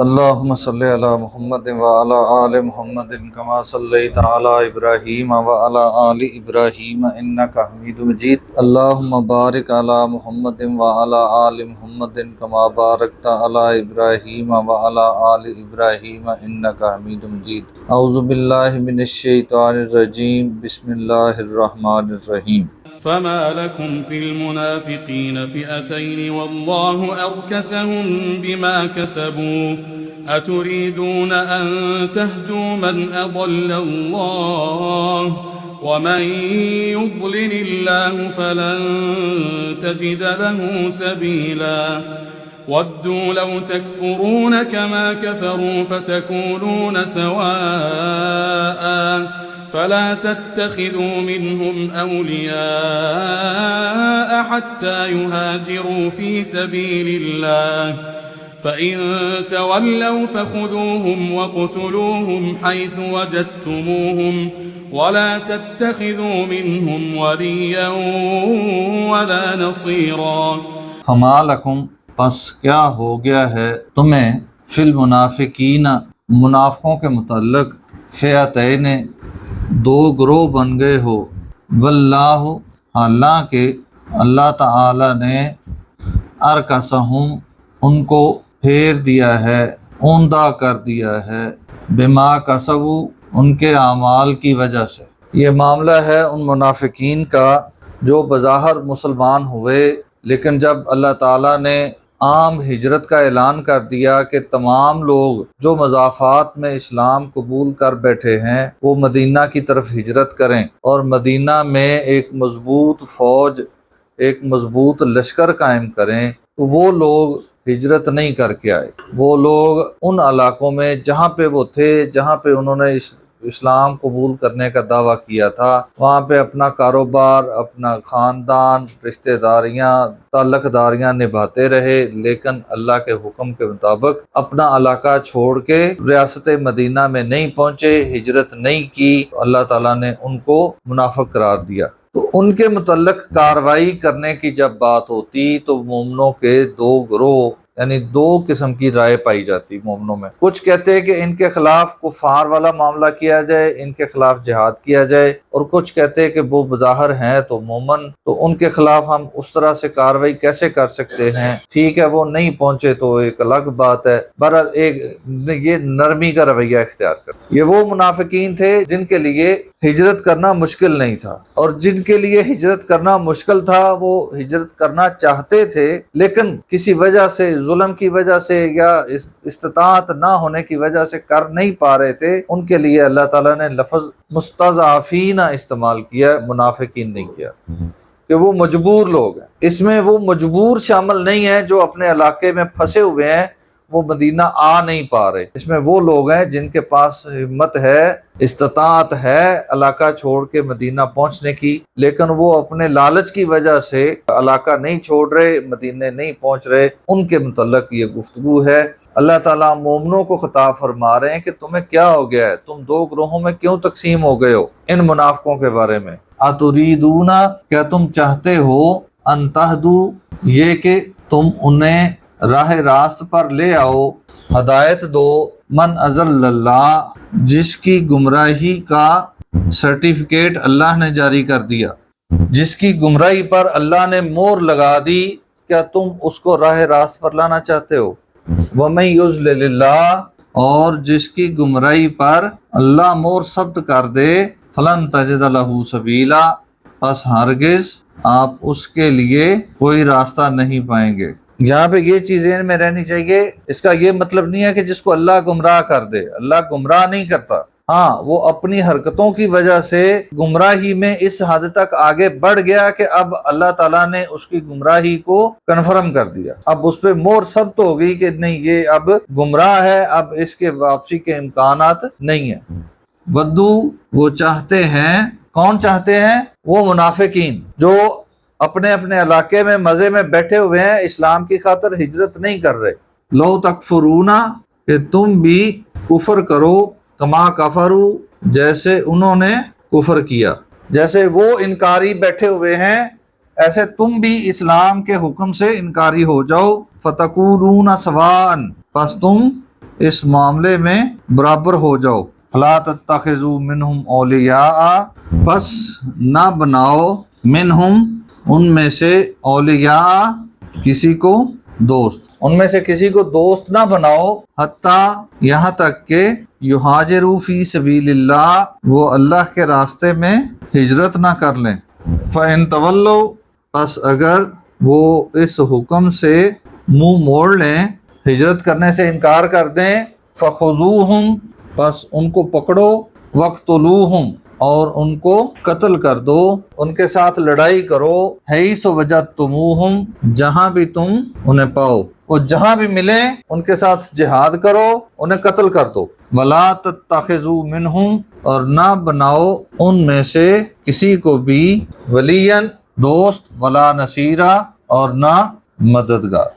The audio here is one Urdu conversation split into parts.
اللہم صلی علی محمد وعلی آل محمد کما صلیت علی ابراہیم وعلی آل ابراہیم انک حمید مجید۔ اللہم بارک علی محمد وعلی آل محمد کما بارکت علی ابراہیم وعلی آل ابراہیم انک حمید مجید۔ اعوذ باللہ من الشیطان الرجیم، بسم اللہ الرحمن الرحیم۔ فما لكم في المنافقين فئتين والله أركسهم بما كسبوا أتريدون أن تهدوا من أضل الله ومن يضلل الله فلن تجد له سبيلا ودوا لو تكفرون كما كفروا فتكونون سواء فلا تتخذوا منهم أولياء حتى يهاجروا في سبيل الله فإن تولوا فخذوهم واقتلوهم حيث وجدتموهم ولا تتخذوا منهم وليا ولا نصيرا۔ فما لکم، پس کیا ہو گیا ہے تمہیں، فی المنافقین، منافقوں کے متعلق، فئتین، دو گروہ بن گئے ہو، واللہ، حالانکہ اللہ تعالی نے ارکسہم، ان کو پھیر دیا ہے، اوندا کر دیا ہے، بما کسبوا، ان کے اعمال کی وجہ سے۔ یہ معاملہ ہے ان منافقین کا جو بظاہر مسلمان ہوئے، لیکن جب اللہ تعالیٰ نے عام ہجرت کا اعلان کر دیا کہ تمام لوگ جو مضافات میں اسلام قبول کر بیٹھے ہیں وہ مدینہ کی طرف ہجرت کریں اور مدینہ میں ایک مضبوط فوج، ایک مضبوط لشکر قائم کریں، تو وہ لوگ ہجرت نہیں کر کے آئے۔ وہ لوگ ان علاقوں میں جہاں پہ وہ تھے، جہاں پہ انہوں نے اسلام قبول کرنے کا دعویٰ کیا تھا، وہاں پہ اپنا کاروبار، اپنا خاندان، رشتہ داریاں، تعلق داریاں نبھاتے رہے، لیکن اللہ کے حکم کے مطابق اپنا علاقہ چھوڑ کے ریاست مدینہ میں نہیں پہنچے، ہجرت نہیں کی۔ اللہ تعالیٰ نے ان کو منافق قرار دیا۔ تو ان کے متعلق کارروائی کرنے کی جب بات ہوتی تو مومنوں کے دو گروہ، یعنی دو قسم کی رائے پائی جاتی مومنوں میں۔ کچھ کہتے ہیں کہ ان کے خلاف کفار والا معاملہ کیا جائے، ان کے خلاف جہاد کیا جائے، اور کچھ کہتے ہیں کہ وہ بظاہر ہیں تو مومن، تو ان کے خلاف ہم اس طرح سے کارروائی کیسے کر سکتے ہیں؟ ٹھیک ہے وہ نہیں پہنچے تو ایک الگ بات ہے، بہرحال ایک یہ نرمی کا رویہ اختیار کر۔ یہ وہ منافقین تھے جن کے لیے ہجرت کرنا مشکل نہیں تھا، اور جن کے لیے ہجرت کرنا مشکل تھا وہ ہجرت کرنا چاہتے تھے لیکن کسی وجہ سے، ظلم کی وجہ سے یا استطاعت نہ ہونے کی وجہ سے کر نہیں پا رہے تھے۔ ان کے لیے اللہ تعالیٰ نے لفظ مستضعفین استعمال کیا، منافقین نہیں کیا، کہ وہ مجبور لوگ ہیں۔ اس میں وہ مجبور شامل نہیں ہے جو اپنے علاقے میں پھنسے ہوئے ہیں، وہ مدینہ آ نہیں پا رہے۔ اس میں وہ لوگ ہیں جن کے پاس ہمت ہے، استطاعت ہے علاقہ چھوڑ کے مدینہ پہنچنے کی، لیکن وہ اپنے لالچ کی وجہ سے علاقہ نہیں چھوڑ رہے، مدینہ نہیں پہنچ رہے۔ ان کے متعلق یہ گفتگو ہے۔ اللہ تعالیٰ مومنوں کو خطاب فرما رہے ہیں کہ تمہیں کیا ہو گیا ہے، تم دو گروہوں میں کیوں تقسیم ہو گئے ہو؟ ان منافقوں کے بارے میں، اتریدون، کیا تم چاہتے ہو، ان تہدو، یہ کہ تم انہیں راہ راست پر لے آؤ، ہدایت دو، من اضل اللہ، جس کی گمراہی کا سرٹیفکیٹ اللہ نے جاری کر دیا، جس کی گمراہی پر اللہ نے مور لگا دی، کیا تم اس کو راہ راست پر لانا چاہتے ہو؟ وَمَن يُضْلِلِ اللَّهُ، اور جس کی گمراہی پر اللہ مور ثبت کر دے، فَلَن تَجِدَ لَهُ سَبِيلًا، پس ہرگز آپ اس کے لیے کوئی راستہ نہیں پائیں گے۔ یہاں پہ یہ چیز ذہن میں رہنی چاہیے، اس کا یہ مطلب نہیں ہے کہ جس کو اللہ گمراہ کر دے، اللہ گمراہ نہیں کرتا، ہاں وہ اپنی حرکتوں کی وجہ سے گمراہی میں اس حد تک آگے بڑھ گیا کہ اب اللہ تعالیٰ نے اس کی گمراہی کو کنفرم کر دیا، اب اس پہ مور ثبت ہو گئی کہ نہیں یہ اب گمراہ ہے، اب اس کے واپسی کے امکانات نہیں ہیں۔ ودو، وہ چاہتے ہیں، کون چاہتے ہیں؟ وہ منافقین جو اپنے اپنے علاقے میں مزے میں بیٹھے ہوئے ہیں، اسلام کی خاطر ہجرت نہیں کر رہے۔ لو تکفرون، کہ تم بھی کفر کرو، کما کفروا، جیسے انہوں نے کفر کیا، جیسے وہ انکاری بیٹھے ہوئے ہیں ایسے تم بھی اسلام کے حکم سے انکاری ہو جاؤ۔ فتکونون سواء، پس تم اس معاملے میں برابر ہو جاؤ۔ فلا تتخذوا منہم اولیاء، بس نہ بناؤ منہم ان میں سے اولیاء کسی کو دوست، ان میں سے کسی کو دوست نہ بناؤ، حتیٰ یہاں تک کہ یہاجروا فی سبیل اللہ، وہ اللہ کے راستے میں ہجرت نہ کر لیں۔ فإن تولوا، پس اگر وہ اس حکم سے منہ موڑ لیں، ہجرت کرنے سے انکار کر دیں، فخذوہم، پس ان کو پکڑو، وقتلوہم، اور ان کو قتل کر دو، ان کے ساتھ لڑائی کرو، حیث وجدتموہم، جہاں بھی تم انہیں پاؤ، وہ جہاں بھی ملیں ان کے ساتھ جہاد کرو، انہیں قتل کر دو۔ ولا تتخذوا منہم، اور نہ بناؤ ان میں سے کسی کو بھی ولیا، دوست، ولا نصیرا، اور نہ مددگار۔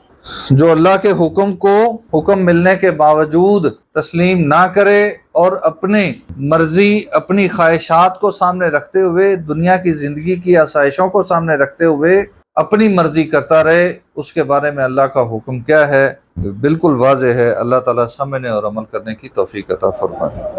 جو اللہ کے حکم کو حکم ملنے کے باوجود تسلیم نہ کرے اور اپنی مرضی، اپنی خواہشات کو سامنے رکھتے ہوئے، دنیا کی زندگی کی آسائشوں کو سامنے رکھتے ہوئے اپنی مرضی کرتا رہے، اس کے بارے میں اللہ کا حکم کیا ہے بالکل واضح ہے۔ اللہ تعالیٰ سمجھنے اور عمل کرنے کی توفیق عطا فرمائے۔